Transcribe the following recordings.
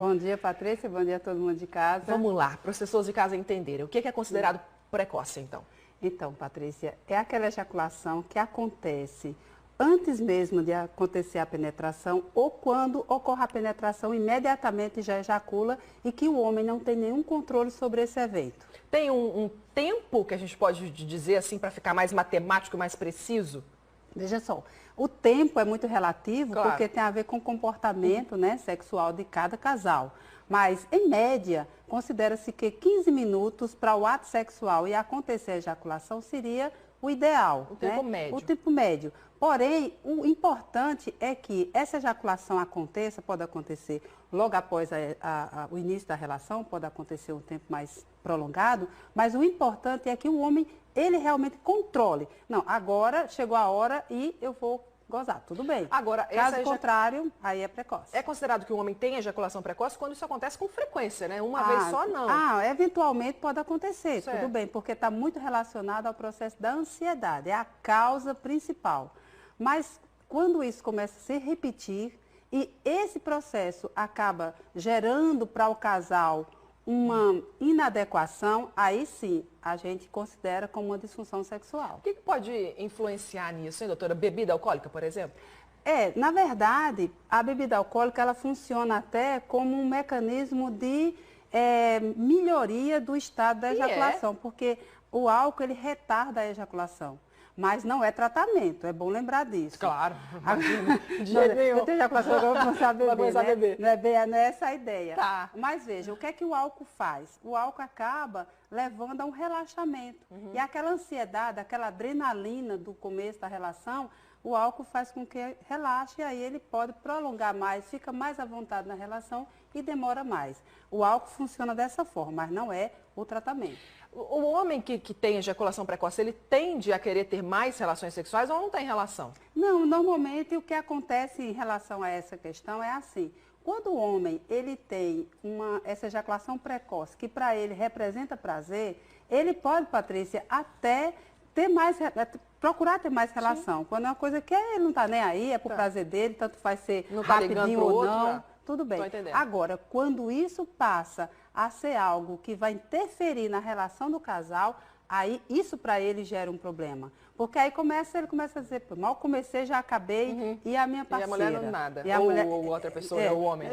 Bom dia, Patrícia. Bom dia a todo mundo de casa. Vamos lá, para as pessoas de casa entenderem. O que é considerado precoce, então? Então, Patrícia, é aquela ejaculação que acontece antes mesmo de acontecer a penetração ou quando ocorre a penetração, imediatamente já ejacula e que o homem não tem nenhum controle sobre esse evento. Tem um tempo que a gente pode dizer assim, para ficar mais matemático e mais preciso? Veja só, o tempo é muito relativo, Claro. porque tem a ver com o comportamento, né, sexual de cada casal. Mas, em média, considera-se que 15 minutos para o ato sexual e acontecer a ejaculação seria o ideal. O tempo médio. O tempo médio. Porém, o importante é que essa ejaculação aconteça, pode acontecer logo após o início da relação, pode acontecer um tempo mais prolongado, mas o importante é que o homem, ele realmente controle. Não, agora chegou a hora e eu vou gozar, tudo bem. Agora, caso contrário, aí é precoce. É considerado que o homem tem ejaculação precoce quando isso acontece com frequência, né? Uma vez só, não. Eventualmente pode acontecer, Certo. tudo bem, porque está muito relacionado ao processo da ansiedade, é a causa principal. Mas quando isso começa a se repetir e esse processo acaba gerando para o casal uma inadequação, aí sim a gente considera como uma disfunção sexual. O que pode influenciar nisso, hein, doutora? Bebida alcoólica, por exemplo? Na verdade, a bebida alcoólica ela funciona até como um mecanismo de melhoria do estado da ejaculação, porque o álcool ele retarda a ejaculação. Mas não é tratamento, é bom lembrar disso. Claro, Eu tenho ejaculação, eu vou começar a beber, começar a beber. Não é essa a ideia. Tá. Mas veja, o que é que o álcool faz? O álcool acaba levando a um relaxamento. E aquela ansiedade, aquela adrenalina do começo da relação, o álcool faz com que relaxe e aí ele pode prolongar mais, fica mais à vontade na relação e demora mais. O álcool funciona dessa forma, mas não é o tratamento. O homem que tem ejaculação precoce, ele tende a querer ter mais relações sexuais ou não tem relação? Não, normalmente o que acontece em relação a essa questão é assim. Quando o homem ele tem essa ejaculação precoce, que para ele representa prazer, ele pode, Patrícia, até procurar ter mais relação. Sim. Quando é uma coisa que ele não está nem aí, é pro prazer dele, tanto faz ser não tá rapidinho ou outro, não, né? tudo bem. Tô entendendo. Agora, quando isso passa a ser algo que vai interferir na relação do casal, aí isso para ele gera um problema. Porque aí ele começa a dizer, mal comecei, já acabei, e a minha parceira. E a mulher não nada. Ou outra pessoa, o homem.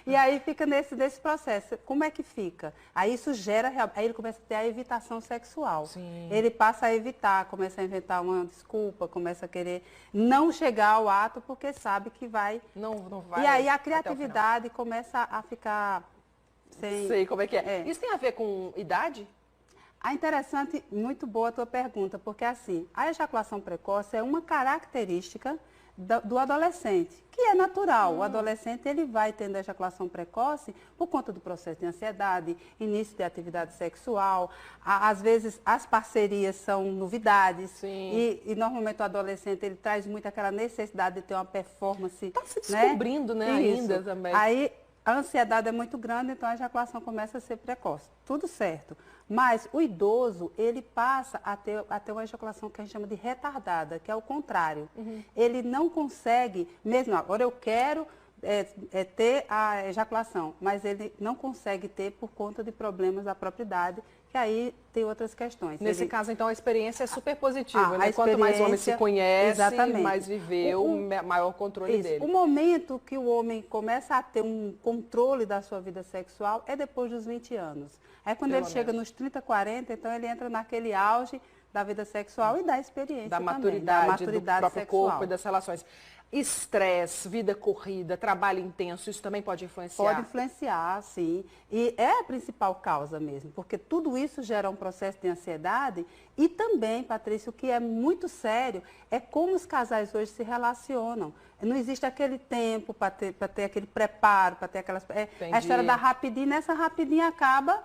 E aí fica nesse processo. Como é que fica? Aí isso gera, aí ele começa a ter a evitação sexual. Sim. Ele passa a evitar, começa a inventar uma desculpa, começa a querer não chegar ao ato porque sabe que vai. Não vai. E aí a criatividade começa a ficar sem. Sei como é que é. Isso tem a ver com idade? Interessante, muito boa a tua pergunta, porque assim, a ejaculação precoce é uma característica do adolescente, que é natural. O adolescente ele vai tendo ejaculação precoce por conta do processo de ansiedade, início de atividade sexual, às vezes as parcerias são novidades. Sim. E normalmente o adolescente ele traz muito aquela necessidade de ter uma performance. Está se descobrindo, né, ainda também. Aí a ansiedade é muito grande, então a ejaculação começa a ser precoce. Tudo certo. Mas o idoso, ele passa a ter uma ejaculação que a gente chama de retardada, que é o contrário. Ele não consegue, mesmo agora eu quero ter a ejaculação, mas ele não consegue ter por conta de problemas da própria idade, que aí tem outras questões. Nesse caso, então, a experiência é super positiva, né? Quanto mais o homem se conhece, mais viveu, maior o controle dele. O momento que o homem começa a ter um controle da sua vida sexual é depois dos 20 anos. Aí quando ele chega nos 30, 40, então ele entra naquele auge da vida sexual e da experiência da também, maturidade do próprio sexual. corpo e das relações. Estresse, vida corrida, trabalho intenso, isso também pode influenciar? Pode influenciar, sim. E é a principal causa mesmo, porque tudo isso gera um processo de ansiedade e também, Patrícia, o que é muito sério é como os casais hoje se relacionam. Não existe aquele tempo para ter aquele preparo, para ter aquelas... a história da rapidinha, nessa rapidinha acaba...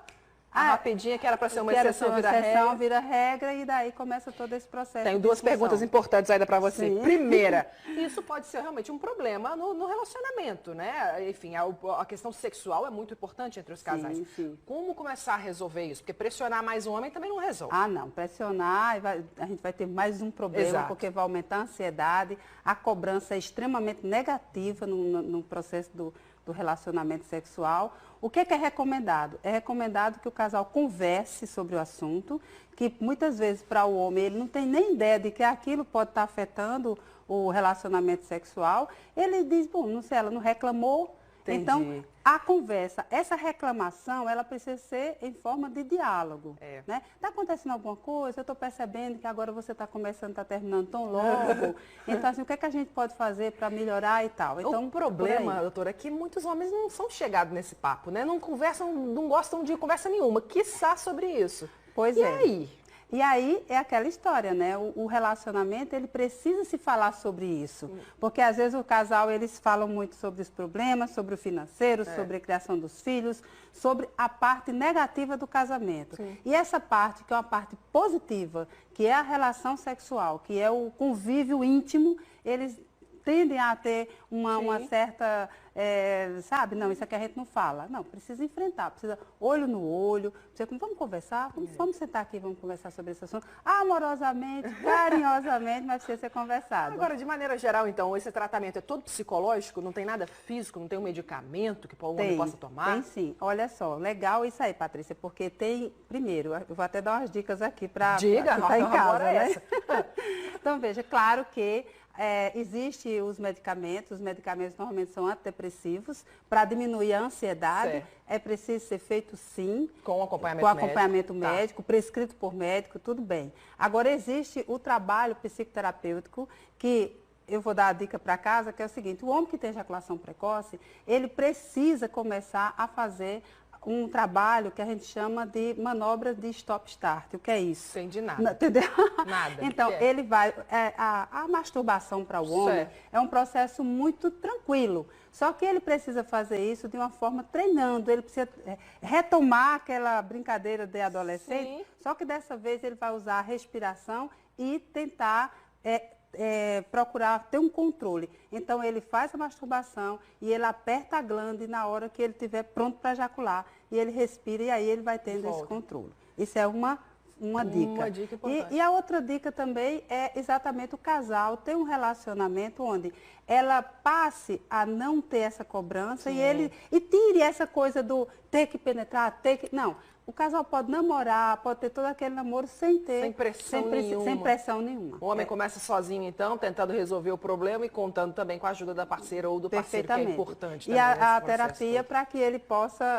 A rapidinha que era para ser uma exceção vira regra e daí começa todo esse processo. Tenho duas perguntas importantes ainda para você. Sim. Primeira, isso pode ser realmente um problema no relacionamento, né? Enfim, a questão sexual é muito importante entre os casais. Sim, sim. Como começar a resolver isso? Porque pressionar mais o homem também não resolve. Não, pressionar, a gente vai ter mais um problema, Exato. Porque vai aumentar a ansiedade, a cobrança é extremamente negativa no processo do do relacionamento sexual, o que é recomendado? É recomendado que o casal converse sobre o assunto, que muitas vezes para o homem ele não tem nem ideia de que aquilo pode estar afetando o relacionamento sexual. Ele diz, bom, não sei, ela não reclamou. Entendi. Então, a conversa, essa reclamação, ela precisa ser em forma de diálogo. Né? Está acontecendo alguma coisa? Eu estou percebendo que agora você está começando, está terminando tão logo. Então, assim, o que é que a gente pode fazer para melhorar e tal? Então, o problema, doutora, é que muitos homens não são chegados nesse papo, né? Não conversam, não gostam de conversa nenhuma, quiçá sobre isso. Pois e é. aí? E aí é aquela história, né? O relacionamento, ele precisa se falar sobre isso. Porque às vezes o casal, eles falam muito sobre os problemas, sobre o financeiro, sobre a criação dos filhos, sobre a parte negativa do casamento. Sim. E essa parte, que é uma parte positiva, que é a relação sexual, que é o convívio íntimo, eles tendem a ter uma certa, sabe, não, isso aqui a gente não fala. Não, precisa enfrentar, precisa olho no olho, vamos conversar, vamos sentar aqui, vamos conversar sobre esse assunto, amorosamente, carinhosamente, mas precisa ser conversado. Agora, de maneira geral, então, esse tratamento é todo psicológico, não tem nada físico, não tem um medicamento que o homem possa tomar? Tem sim, olha só, legal isso aí, Patrícia, porque tem, primeiro, eu vou até dar umas dicas aqui para quem está em casa, né? Então, veja, claro que existem os medicamentos normalmente são antidepressivos, para diminuir a ansiedade, certo. É preciso ser feito sim, com acompanhamento médico, prescrito por médico, tudo bem. Agora existe o trabalho psicoterapêutico, que eu vou dar a dica para casa, que é o seguinte, o homem que tem ejaculação precoce, ele precisa começar a fazer um trabalho que a gente chama de manobras de stop-start. O que é isso? Entendi nada. Entendeu? Nada. Então, ele vai... a masturbação para o homem é um processo muito tranquilo. Só que ele precisa fazer isso de uma forma treinando. Ele precisa retomar aquela brincadeira de adolescente. Sim. Só que dessa vez ele vai usar a respiração e tentar... procurar ter um controle. Então, ele faz a masturbação e ele aperta a glândula na hora que ele estiver pronto para ejacular. E ele respira e aí ele vai tendo esse controle. Isso é uma dica. Uma dica importante. E a outra dica também é exatamente o casal ter um relacionamento onde ela passe a não ter essa cobrança e tire essa coisa do ter que penetrar, Não. O casal pode namorar, pode ter todo aquele namoro sem pressão nenhuma. O homem começa sozinho, então, tentando resolver o problema e contando também com a ajuda da parceira ou do parceiro, que é importante. E a terapia para que ele possa